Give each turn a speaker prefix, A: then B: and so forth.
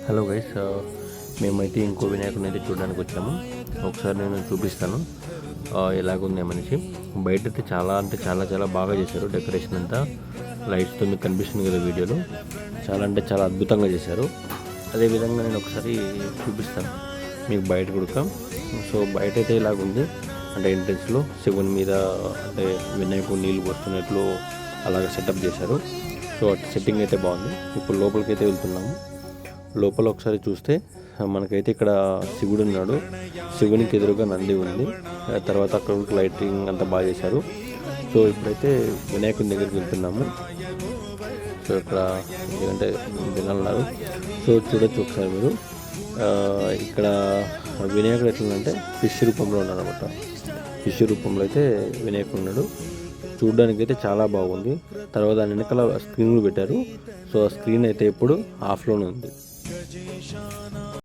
A: Hello guys, మేమైతే ఇంకో వినాయకుడిని అయితే చూడడానికి వచ్చాము. ఒకసారి నేను చూపిస్తాను ఎలాగుంది మనిషి. బయట అయితే చాలా అంటే చాలా చాలా బాగా చేశారు. డెకరేషన్ అంతా లైట్స్తో మీకు కనిపిస్తుంది కదా వీడియోలో. చాలా అంటే చాలా అద్భుతంగా చేశారు. అదేవిధంగా నేను ఒకసారి చూపిస్తాను మీకు బయట కూడా. సో బయట అయితే ఇలాగుంది, అంటే ఎంట్రెన్స్లో శివుని మీద అంటే వినాయకుడు నీళ్ళు పోస్తున్నట్లు అలాగ సెటప్ చేశారు. సో సెట్టింగ్ అయితే బాగుంది. ఇప్పుడు లోపలికి అయితే వెళ్తున్నాము. లోపల ఒకసారి చూస్తే మనకైతే ఇక్కడ శివుడు ఉన్నాడు. శివునికి ఎదురుగా నంది ఉంది. తర్వాత అక్కడ లైటింగ్ అంతా బాగా చేశారు. సో ఇప్పుడైతే వినాయకుని దగ్గరికి వెళ్తున్నాము. సో ఇక్కడ ఎందుకంటే జనాలు ఉన్నారు. సో చూడొచ్చు ఒకసారి మీరు. ఇక్కడ వినాయకుడు ఎట్లంటే ఫిష్ రూపంలో ఉన్నాడు అనమాట. ఫిష్ రూపంలో అయితే వినాయకుడు ఉన్నాడు. చూడడానికి అయితే చాలా బాగుంది. తర్వాత దాని వెనకాల స్క్రీన్ పెట్టారు. సో ఆ స్క్రీన్ అయితే ఇప్పుడు ఆఫ్లోనే ఉంది.